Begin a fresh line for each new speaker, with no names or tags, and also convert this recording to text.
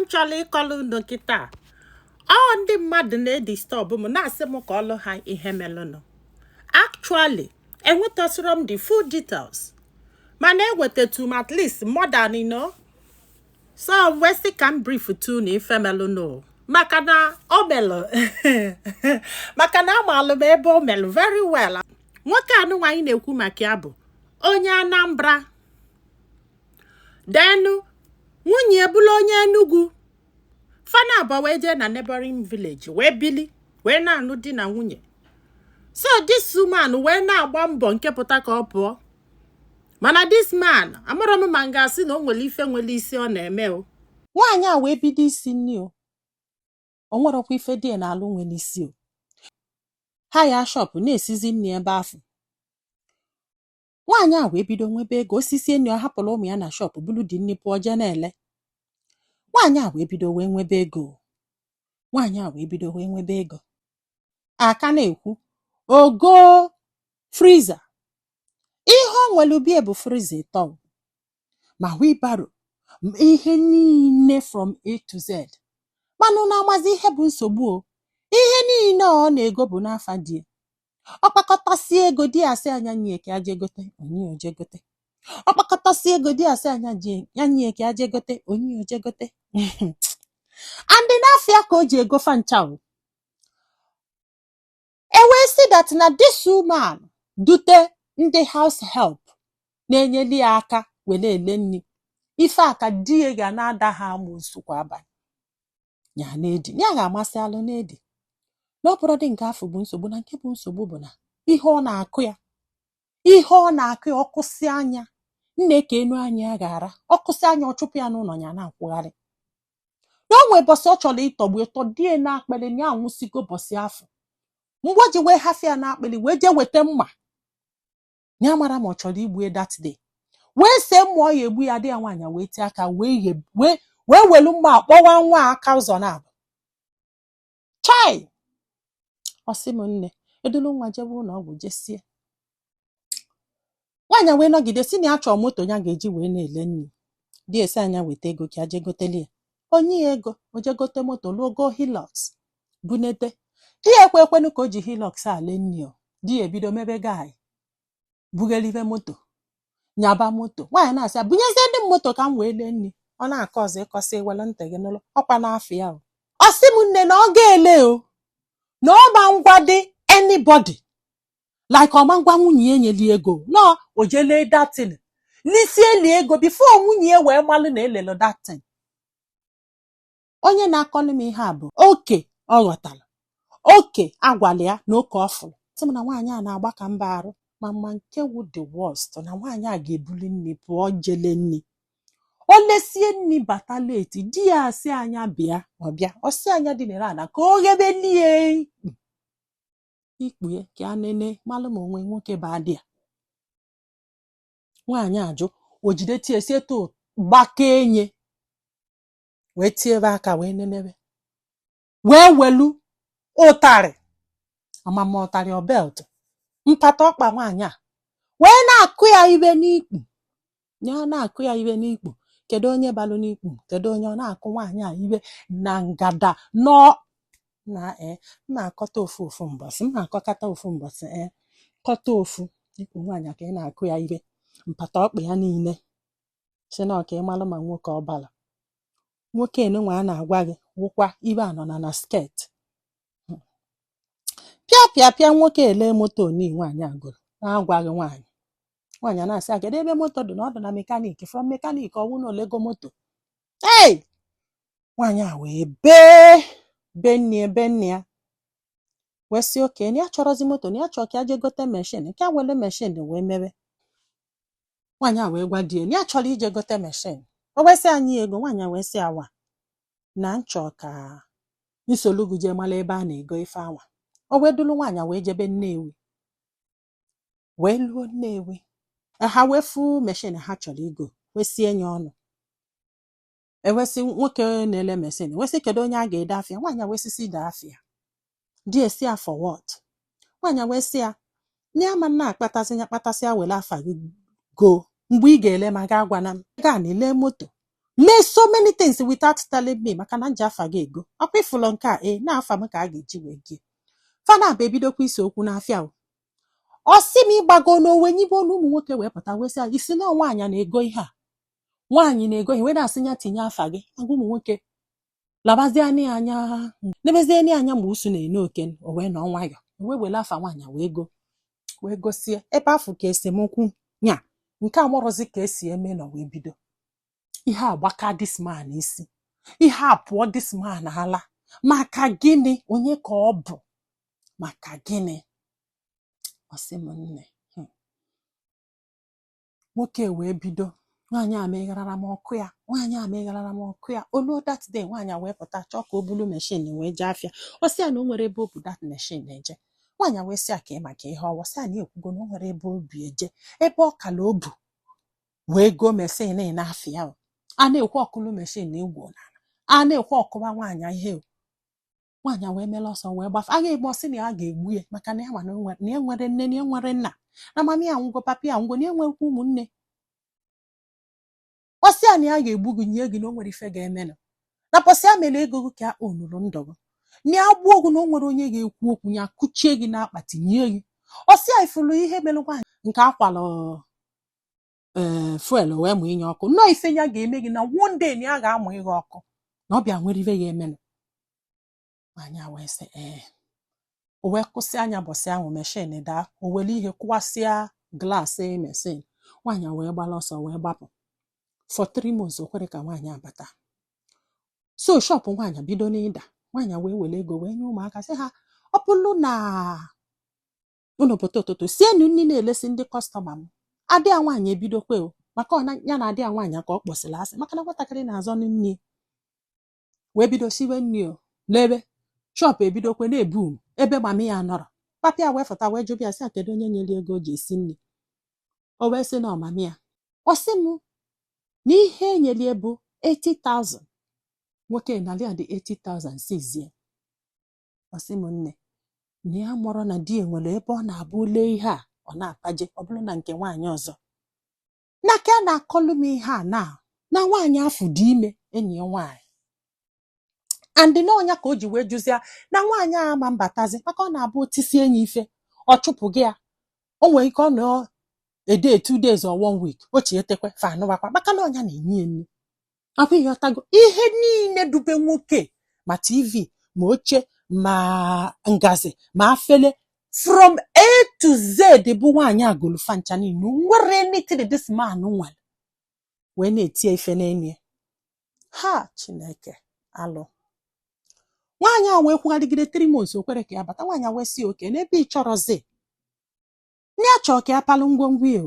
m chọrọ ịkọlụ unu kịta ọ ndị mmadụ na-edistọb m na-asị m ka ọlụ ha ihe melụnụ. Actually enwetasịrọ m the full details mana enwetatụ m at least more than so wesi ka m brief tu na ife melụnụ maka na o melụ maka na amalụ m ebe o melụ very well. Nwoke anụnwa anyị na-ekwu maka ya bụ onye Anambra, denu nwunye ebula onye Enugu. Fana abụọ wee jee na neighboring village wee bili wee na-anụ di na nwunye. So this woman wee na-agba mbọ nke pụta ka ọ pụọ, mana this man amara m ma ngasị na o nwere ife nwere isi ọ na-eme o. Nwaanyị a wee bido isi nni o nwerekwa ife dị na-alụ nwere isi o. Ha ya shop na-esizi nni ebe afọ. Nwaanyị a wee bido nwebe ego, osisi nni ọ hapụrụ ụmụ ya na shop bulu dị nni pụọ je na-ele. Nwaanyị a wee bido wee nwebe ego. Nwaanyị a wee bido wee nwebe ego. Aka na-ekwu ogo freezer. Ihe o nwere ubi bụ freezer ịtọ ma wheelbarrow, ihe niile from A to Z. Manụ na-amazi ihe bụ nsogbu o. Ihe niile ọ na-ego bụ n'afa die. Ọ kpakọtasị ego di asị anya nye ka aje gote, onye oje gote. Ọ kpakọtasị ego di asị anya nye ka aje gote, onye oje gote. And n'afịa ka o ji ego fa ncha o. E wee sị that na this woman dute ndị house help na-enyeli ya aka wele ele nni. Ife aka die ga na-ada ha amụsụ kwa abalị. Ya na-edi, ya ga-amasị alụ na-edi. N'ọbụrụ dị nke afọ bụ nsogbu, na nke bụ nsogbu bụ na ihe ọ na-akụ ya. Ihe ọ na-akụ ya ọkụsị anya, nne ka enu anya ya ga-ara. Ọkụsị anya ọ chụpụ ya n'ụlọ ya na-akwụgharị. N'onwe bọsị ọ chọrọ ịtọgbu ịtọ die na-akpịrị ya anwụsịgo bọsị afọ. Mgbe o ji wee hafịa ya na-akpịrị wee jee weta mma. Ya mara ma ọ chọrọ igbu ya that day. Wee see mma ọ ya egbu ya dị ya nwaanyị wee tie aka wee welu mma akpọwa nwa aka ụzọ na-abụ. Chai! Ọ sị m nne, edulu nwa jebe ụlọ ọgwụ jesie. Nwaanyị wee nọgide si na ya chọọ moto ya ga-eji wee na-ele nni. Di esi anya weta ego ka je goteli ya. Onye ego o je gote moto logo Hilux bunete. Di ekwenu ka o ji Hilux ale nni o. Di ebido mebe gaị bugelive moto nyaba moto. Nwaanyị na-asị bunyezie ndị moto ka m wee lee nni. Ọ na-akọ ọzọ ịkọsị ewele ntị gị n'ụlọ ọkwa n'afọ ya o. Ọ sị m nne na ọ ga-ele o. Na ọ ma ngwa dị anybody like ọ ma ngwa nwunye enyeli ego no o jele datin n'isi eli ego before nwunye wee malụ na elelo datin. Onye na-akọlụ m ihe a bụ oke ọ ghọtara, oke agwala ya na oke ọfụrụ. Sị m na nwaanyị a na-agba ka mba arụ, ma nke wu the worst na nwaanyị a ga-ebuli nni pụọ jele nni. O lesie nni bata leti, di ya asị anya bịa, ọ bịa, ọ sị anya dị n'ere ana ka o ghebelie ikpue ka a nene malụ ma onwe nwoke bụ adị ya. Nwaanyị ajụ, o jide tie sieto gbake enye wee tiebe aka wee nenebe wee welu ụtarị amama ụtarị ọ belt mpata ọkpa nwaanyị a wee na-akụ ya ibe n'ikpu. Ya na-akụ ya ibe n'ikpu. Kedu onye balụ n'ikpu? Kedu onye ọ na-akụ nwaanyị a ibe na ngada nọ na mma akọta ofu mbọsị, mma akọkata ofu mbọsị kọta ofu ikpu nwaanyị ka ị na-akụ ya ibe mpata ọkpa ya niile. Si na ọka ịmalụ ma nwoke ọbala. Nwoke enunwa a na-agwa gị wụkwa ibe anọ na sket. Pịa nwoke ele moto ni nwaanyị agụrụ na-agwaghị nwaanyị. Nwaanyị na-asị agada ebe moto dị na ọ dị na mekaniki, from mekaniki ọwụ na olego moto. Hey! Nwaanyị a wee be nne ya wee sị oke na ya chọrọzi moto na ya chọọ ka ya je gote meshin ka ya wele meshin wee mebe. Nwaanyị a wee gwa di ya na ya chọrọ ije gote meshin. O wee sị anyị ego. Nwaanyị wee sị awa na nchọ ka nsolugu je mala ebe a na-ego ife awa. O wee dulu nwaanyị wee jebe Nnewi. Wee luo Nnewi. Ha wee fu meshin ha chọrọ igo wee sie nye ọnụ. Ewesị nwoke na-ele meshin wee sị kedu onye a ga-ede afịa. Nwaanyị wee sị ide afịa. Di esi ya for what? Nwaanyị wee sị ya na ya ma na-akpatasị ya wele afa gị go mgbe ị ga-ele ma ga-agwa na m gaa na-ele moto mee so many things without telling me maka na nji afa gị ego akwa ịfụlọ nke a na-afa m ka a ga-eji wee gị fana bụ ebidokwa isi okwu n'afịa ọ sị m ịgbago n'owe nyibe ọnụ ụmụ nwoke wee pụta wee sị isi na nwaanyị na-ego ihe a nwaanyị na-ego ihe wee na-asị ya tinye afa gị agwa ụmụ nwoke labazianị anya nebezienị anya ma usu na-ene oke o wee nọ nwayọ wee were afa nwaanyị wee gosie ebe afọ ka esemokwu nya nke a mụrụzi ka esi eme nọ wee bido ihe agbaka this man isi ihe a pụọ this man ala maka gịnị onye ka ọ bụ maka gịnị ọ sị m nne nwoke wee bido nwaanyị a megharara m ọkụ ya nwaanyị a megharara m ọkụ ya olu that day nwaanyị wee pụta chọọ ka o bulu mechin wee jee afịa ọ sị ya na o nwere ebe o bu that mechin eje nwaanyị wee sị ya ka ị maka ihe ọwọ sị ya na ekwugo na o nwere ebe o bi eje ebe ọ kala o bu wee go mechin n'afịa a na-ekwe ọkụlụ mechin egwu a na-ekwe ọkụba nwaanyị ihe nwaanyị wee mere ọsọ wee gbafe a ga-egbu ọsị na ya ga-egbu ya maka na ya ma na ya nwere nne na ya nwere nna na mami ya ngwo papi ya ngwo na ya nwekwa ụmụnne ọsị a na ya ga-egbu gị nye gị na o nwere ife ga-emenụ na pọsị ya mere ego gị ka ya onuru ndụ gị na ya gbuo gị na o nwere onye ga-ekwu okwu ya kụchie gị n'akpati nye gị ọsị a ifulu ihe mere nwaanyị nke akwalụ fuel wee mụ inye ọkụ nnọọ ife ya ga-eme gị na one day na ya ga-amụ ihe ọkụ na ọ bịa nwere ife ya emenụ nwaanyị wee sị o wee kwụsị anya bọsị ahụ mechin daa o were ihe kụwasịa glaasị mechin nwaanyị wee gbala ọsọ wee gbapụ for 3 months o kwere ka nwaanyị abata so shop nwaanyị bido n'ịda nwaanyị wee were ego wee nye ụmụaka sị ha ọ bụrụ na unu pụta ụtụtụ sienu nri na-elesi ndị kọstọma m adị ya nwaanyị ebidokwe maka ya na adị ya nwaanyị ka ọ kpọsịrị asị maka na nwatakịrị na-azọ nri wee bido siwe nri n'ebe shop ebidokwe na-ebu ebe mami ya nọrọ papi ya wee fụta wee jụbịa ya sị ya kedu onye nyere ego o ji esi nri o wee sị na ọmami ya ọ sị m na ihe enyelie bụ 80,000 nwoke nali ya dị 80,000 sizie ọ sị m nne na ya mụrụ na di enwere ebe ọ na-abụ lee ihe a ọ na-apaje ọ bụrụ na nke nwaanyị ọzọ na ka a na-akọlụ m ihe a na nwaanyị afọ dị ime enyi ya nwaanyị andị na ọnya ka o ji wee jụzia na nwaanyị a ma mbatazi maka ọ na-abụ otisi enyi ife ọ chụpụ gị ya o nwere ike ọ nọ a day 2 days or 1 week o chietekwe fa anụwakwa maka na ọnya na-enye enyi akwa ihe ọtago ihe niile dube nwoke ma TV ma oche ma ngazi ma afele from A to Z bụ nwaanyị agụlụfa ncha niile nwere anything this man nwere wee na-etie ife n'enye ha Chineke alụ nwaanyị a wee kwugharịgide 3 months o kwere ka ya bata nwaanyị wee si oke n'ebe ị chọrọzi na ya chọọ ka ya palụ ngwongwo ya